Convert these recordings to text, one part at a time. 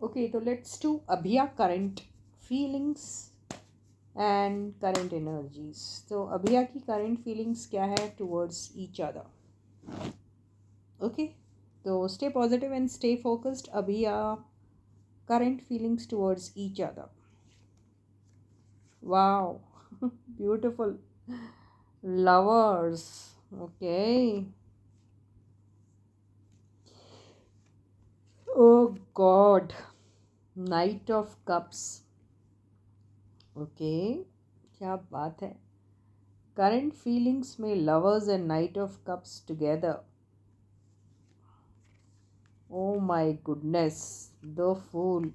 Okay, so let's do Abhiya current feelings and current energies. तो अभिया की current feelings क्या है towards each other. Okay, so stay positive and stay focused. अभिया current feelings towards each other. Wow, beautiful. Lovers. Okay. Oh God. Knight of Cups. Okay क्या बात है. Current feelings में lovers and knight of cups together. Oh my goodness. The fool.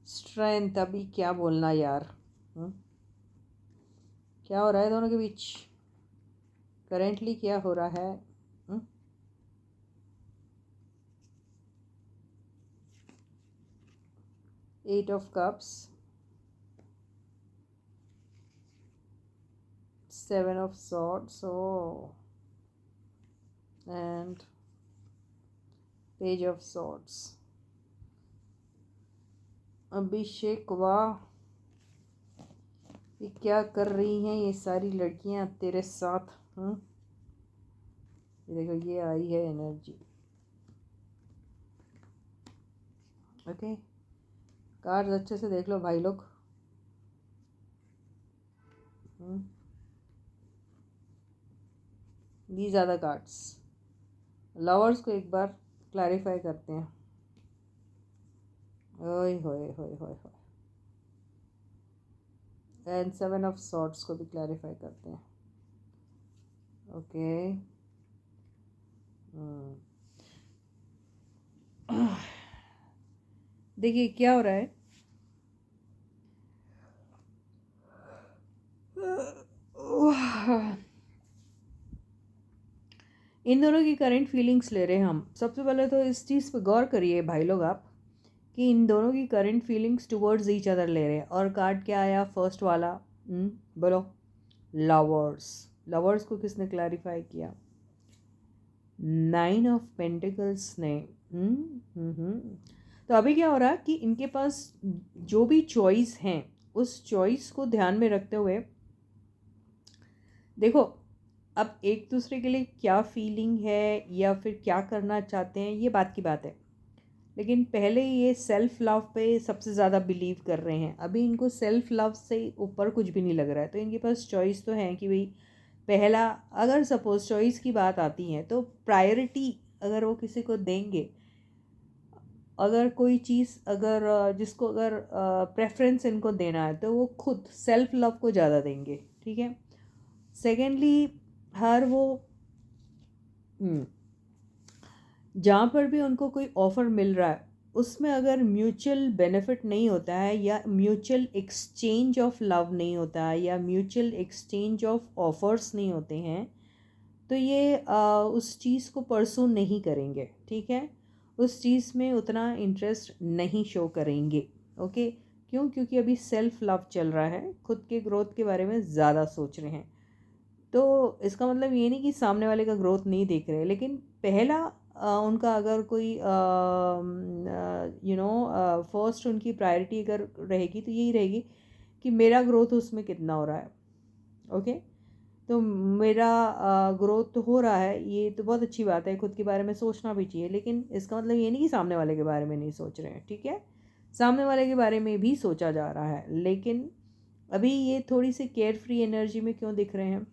Strength. अभी क्या बोलना यार. क्या हो रहा है दोनों के बीच. करेंटली क्या हो रहा है. Eight of cups. Seven of swords. Oh and page of swords. Abhishek वाह. ये क्या कर रही हैं ये सारी लड़कियां तेरे साथ. ये देखो ये आई है एनर्जी. ओके कार्ड्स अच्छे से देख लो भाई लोग. These are the cards. Lovers को एक बार क्लैरिफाई करते हैं. ओए होए होए होए होए. एंड सेवन ऑफ सॉर्ड्स को भी क्लैरिफाई करते हैं. ओके देखिए क्या हो रहा है. इन दोनों की करंट फीलिंग्स ले रहे हैं हम. सबसे पहले तो इस चीज़ पे गौर करिए भाई लोग आप कि इन दोनों की current feelings towards each other ले रहे हैं. और कार्ड क्या आया फर्स्ट वाला. बोलो. लवर्स. लवर्स को किसने क्लैरिफाई किया. नाइन ऑफ पेंटिकल्स ने. तो अभी क्या हो रहा है कि इनके पास जो भी चॉइस हैं उस चॉइस को ध्यान में रखते हुए देखो अब एक दूसरे के लिए क्या फीलिंग है या फिर क्या करना चाहते हैं ये बात की बात है. लेकिन पहले ये सेल्फ लव पे सबसे ज़्यादा बिलीव कर रहे हैं. अभी इनको सेल्फ लव से ऊपर कुछ भी नहीं लग रहा है. तो इनके पास चॉइस तो है कि भाई पहला अगर सपोज चॉइस की बात आती है तो प्रायोरिटी अगर वो किसी को देंगे. अगर कोई चीज़ अगर जिसको अगर प्रेफरेंस इनको देना है तो वो खुद सेल्फ लव को ज़्यादा देंगे. ठीक है. सेकेंडली हर वो जहाँ पर भी उनको कोई ऑफ़र मिल रहा है उसमें अगर म्यूचुअल बेनिफिट नहीं होता है या म्यूचुअल एक्सचेंज ऑफ लव नहीं होता है या म्यूचुअल एक्सचेंज ऑफ ऑफर्स नहीं होते हैं तो ये उस चीज़ को परसू नहीं करेंगे. ठीक है. उस चीज़ में उतना इंटरेस्ट नहीं शो करेंगे. ओके क्यों. क्योंकि अभी सेल्फ लव चल रहा है. खुद के ग्रोथ के बारे में ज़्यादा सोच रहे हैं. तो इसका मतलब ये नहीं कि सामने वाले का ग्रोथ नहीं देख रहे. लेकिन पहला उनका अगर कोई फर्स्ट उनकी प्रायोरिटी अगर रहेगी तो यही रहेगी कि मेरा ग्रोथ उसमें कितना हो रहा है. ओके तो मेरा ग्रोथ तो हो रहा है ये तो बहुत अच्छी बात है. खुद के बारे में सोचना भी चाहिए. लेकिन इसका मतलब ये नहीं कि सामने वाले के बारे में नहीं सोच रहे हैं. ठीक है. सामने वाले के बारे में भी सोचा जा रहा है. लेकिन अभी ये थोड़ी सी केयर फ्री एनर्जी में क्यों दिख रहे हैं.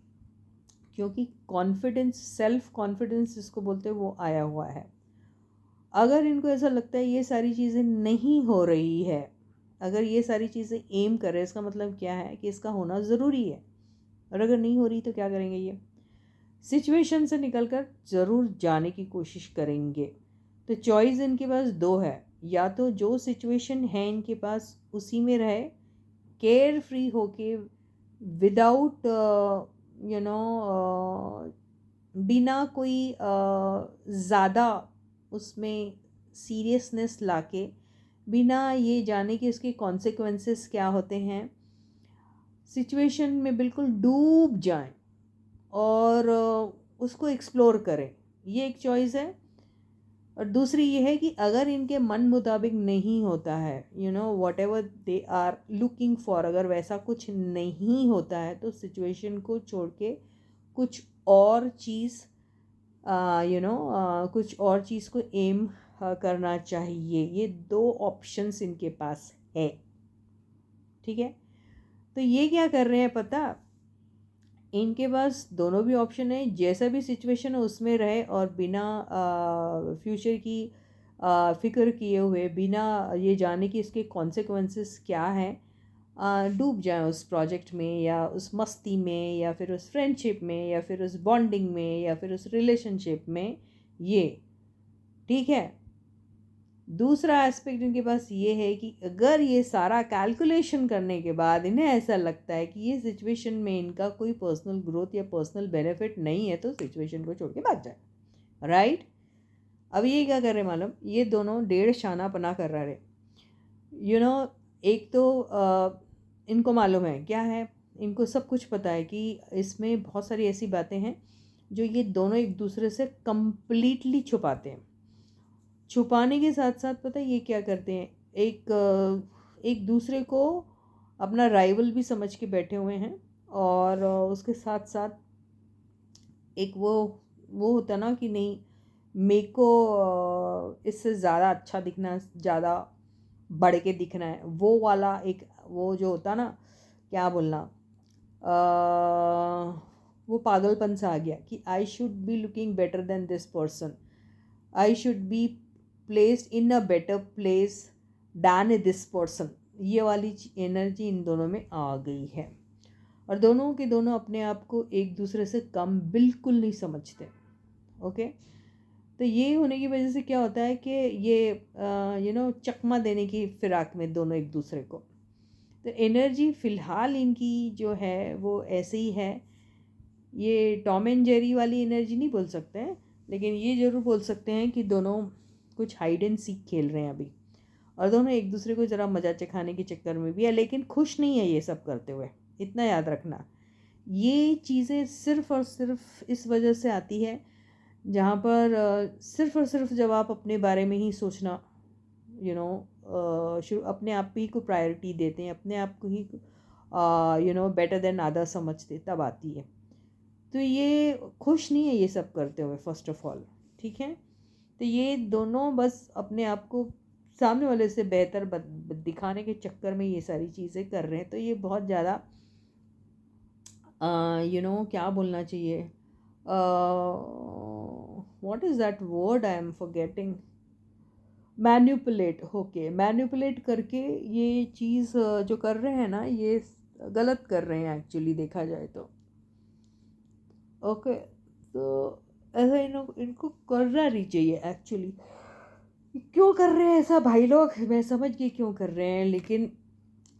क्योंकि कॉन्फिडेंस सेल्फ कॉन्फिडेंस जिसको बोलते हैं वो आया हुआ है. अगर इनको ऐसा लगता है ये सारी चीज़ें नहीं हो रही है अगर ये सारी चीज़ें एम कर रहे हैं इसका मतलब क्या है कि इसका होना ज़रूरी है. और अगर नहीं हो रही तो क्या करेंगे ये सिचुएशन से निकलकर ज़रूर जाने की कोशिश करेंगे. तो चॉइस इनके पास दो है. या तो जो सिचुएशन है इनके पास उसी में रहे केयर फ्री होके विदाउट बिना कोई ज़्यादा उसमें सीरियसनेस लाके बिना ये जाने कि उसके कॉन्सिक्वेंसेस क्या होते हैं सिचुएशन में बिल्कुल डूब जाएं और उसको एक्सप्लोर करें. ये एक चॉइस है. और दूसरी ये है कि अगर इनके मन मुताबिक नहीं होता है, whatever they are looking for, अगर वैसा कुछ नहीं होता है तो सिचुएशन को छोड़ के कुछ और चीज़ कुछ और चीज़ को एम करना चाहिए। ये दो ऑप्शंस इनके पास है, ठीक है। तो ये क्या कर रहे हैं पता, इनके पास दोनों भी ऑप्शन है, जैसा भी सिचुएशन है उसमें रहे और बिना फ्यूचर की फिक्र किए हुए, बिना ये जाने कि इसके कॉन्सिक्वेंसेस क्या हैं, डूब जाए उस प्रोजेक्ट में या उस मस्ती में या फिर उस फ्रेंडशिप में या फिर उस बॉन्डिंग में या फिर उस रिलेशनशिप में। ये ठीक है। दूसरा एस्पेक्ट इनके पास ये है कि अगर ये सारा कैलकुलेशन करने के बाद इन्हें ऐसा लगता है कि ये सिचुएशन में इनका कोई पर्सनल ग्रोथ या पर्सनल बेनिफिट नहीं है तो सिचुएशन को छोड़ के भाग जाए, राइट। अब ये क्या कर रहे मालूम, ये दोनों डेढ़ शाना पना कर रहे, एक तो इनको मालूम है क्या है, इनको सब कुछ पता है कि इसमें बहुत सारी ऐसी बातें हैं जो ये दोनों एक दूसरे से कंप्लीटली छुपाते हैं। छुपाने के साथ साथ पता है ये क्या करते हैं, एक दूसरे को अपना राइवल भी समझ के बैठे हुए हैं। और उसके साथ साथ एक वो होता ना कि नहीं, मेरे को इससे ज़्यादा अच्छा दिखना, ज़्यादा बढ़ के दिखना है, वो वाला एक वो जो होता ना, क्या बोलना, वो पागलपन सा आ गया कि I should be looking better than this person, I should be placed in a better place than this person. ये वाली एनर्जी इन दोनों में आ गई है और दोनों के दोनों अपने आप को एक दूसरे से कम बिल्कुल नहीं समझते। ओके, तो ये होने की वजह से क्या होता है कि ये चकमा देने की फिराक में दोनों एक दूसरे को। तो एनर्जी फ़िलहाल इनकी जो है वो ऐसे ही है। ये टॉम एंड जेरी वाली एनर्जी नहीं बोल सकते हैं, लेकिन ये ज़रूर बोल सकते हैं कि दोनों कुछ हाइड एंड सीक खेल रहे हैं अभी, और दोनों एक दूसरे को ज़रा मजा चखाने के चक्कर में भी है, लेकिन खुश नहीं है ये सब करते हुए। इतना याद रखना, ये चीज़ें सिर्फ़ और सिर्फ इस वजह से आती है जहाँ पर सिर्फ़ और सिर्फ जब आप अपने बारे में ही सोचना शुरू, अपने आप ही को प्रायोरिटी देते हैं, अपने आप को ही बेटर देन अदर समझते, तब आती है। तो ये खुश नहीं है ये सब करते हुए फर्स्ट ऑफ ऑल, ठीक है। तो ये दोनों बस अपने आप को सामने वाले से बेहतर दिखाने के चक्कर में ये सारी चीज़ें कर रहे हैं। तो ये बहुत ज़्यादा क्या बोलना चाहिए, what is that word, I am forgetting, manipulate, okay, manipulate करके ये चीज़ जो कर रहे हैं ना, ये गलत कर रहे हैं एक्चुअली देखा जाए तो। ओके, तो ऐसा इनको करना नहीं चाहिए एक्चुअली। क्यों कर रहे हैं ऐसा भाई लोग, मैं समझ गई क्यों कर रहे हैं, लेकिन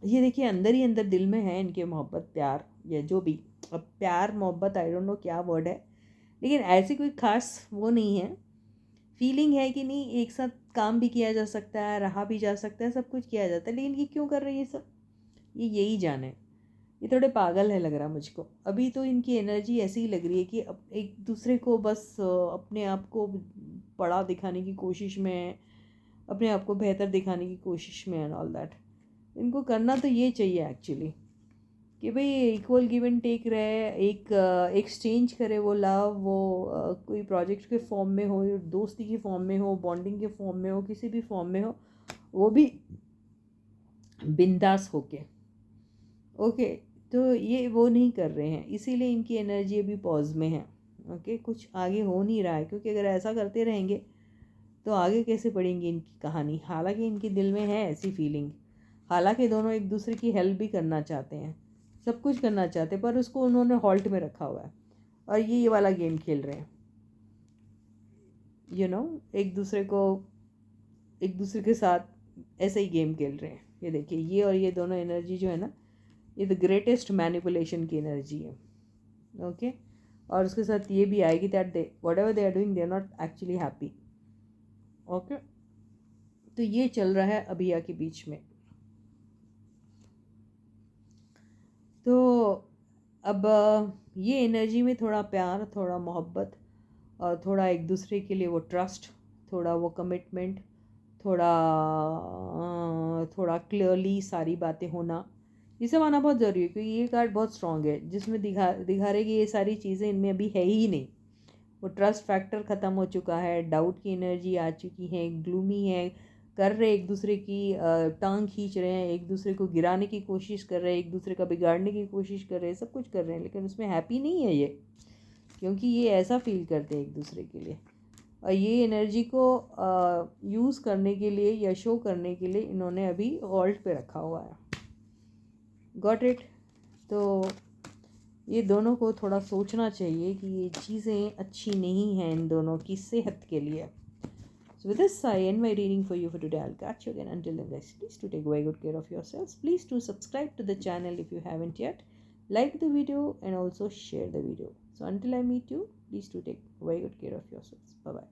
ये देखिए अंदर ही अंदर दिल में है इनके मोहब्बत प्यार या जो भी, अब प्यार मोहब्बत आई डोंट नो क्या वर्ड है, लेकिन ऐसी कोई ख़ास वो नहीं है। फीलिंग है कि नहीं, एक साथ काम भी किया जा सकता है, रहा भी जा सकता है, सब कुछ किया जाता है, लेकिन ये क्यों कर रहे हैं ये सब, ये यही जाने। ये थोड़े पागल है लग रहा मुझको। अभी तो इनकी एनर्जी ऐसी ही लग रही है कि अब एक दूसरे को बस अपने आप को बड़ा दिखाने की कोशिश में है, अपने आप को बेहतर दिखाने की कोशिश में एंड ऑल दैट। इनको करना तो ये चाहिए एक्चुअली कि भाई इक्वल गिव एंड टेक रहे, एक एक्सचेंज करे वो लव, वो कोई प्रोजेक्ट के फॉर्म में हो, दोस्ती के फॉर्म में हो, बॉन्डिंग के फॉर्म में हो, किसी भी फॉर्म में हो, वो भी बिंदास होके। ओके, तो ये वो नहीं कर रहे हैं, इसीलिए इनकी एनर्जी अभी पॉज में है। ओके, कुछ आगे हो नहीं रहा है, क्योंकि अगर ऐसा करते रहेंगे तो आगे कैसे बढ़ेंगी इनकी कहानी। हालांकि इनके दिल में है ऐसी फीलिंग, हालांकि दोनों एक दूसरे की हेल्प भी करना चाहते हैं, सब कुछ करना चाहते हैं, पर उसको उन्होंने हॉल्ट में रखा हुआ है और ये वाला गेम खेल रहे हैं। एक दूसरे को, एक दूसरे के साथ ऐसे ही गेम खेल रहे हैं। ये देखिए, ये और ये दोनों एनर्जी जो है ना, ये द ग्रेटेस्ट मैनिपुलेशन की एनर्जी है। ओके, और उसके साथ ये भी आएगी that they whatever they are doing, they are not actually happy. Okay, तो ये चल रहा है अभिया के बीच में। तो अब ये एनर्जी में थोड़ा प्यार, थोड़ा मोहब्बत और थोड़ा एक दूसरे के लिए वो ट्रस्ट थोड़ा वो कमिटमेंट, थोड़ा थोड़ा क्लियरली सारी बातें होना, ये सब आना बहुत ज़रूरी है, क्योंकि ये कार्ड बहुत स्ट्रॉन्ग है जिसमें दिखा रहे कि ये सारी चीज़ें इनमें अभी है ही नहीं। वो ट्रस्ट फैक्टर ख़त्म हो चुका है, डाउट की एनर्जी आ चुकी है, ग्लूमी है, कर रहे एक दूसरे की टांग खींच रहे हैं, एक दूसरे को गिराने की कोशिश कर रहे हैं, एक दूसरे का बिगाड़ने की कोशिश कर रहे हैं, सब कुछ कर रहे हैं, लेकिन उसमें हैप्पी नहीं है ये, क्योंकि ये ऐसा फील करते हैं एक दूसरे के लिए। और ये एनर्जी को यूज़ करने के लिए या शो करने के लिए इन्होंने अभी हॉल्ट पे रखा हुआ है। Got it? तो ये दोनों को थोड़ा सोचना चाहिए कि ये चीज़ें अच्छी नहीं हैं इन दोनों की सेहत के लिए। So with this, I end my reading for you for today. I'll catch you again. Until then, guys, please do take very good care of yourselves. Please do subscribe to the channel if you haven't yet. Like the video and also share the video. So until I meet you, please do take very good care of yourselves. Bye-bye.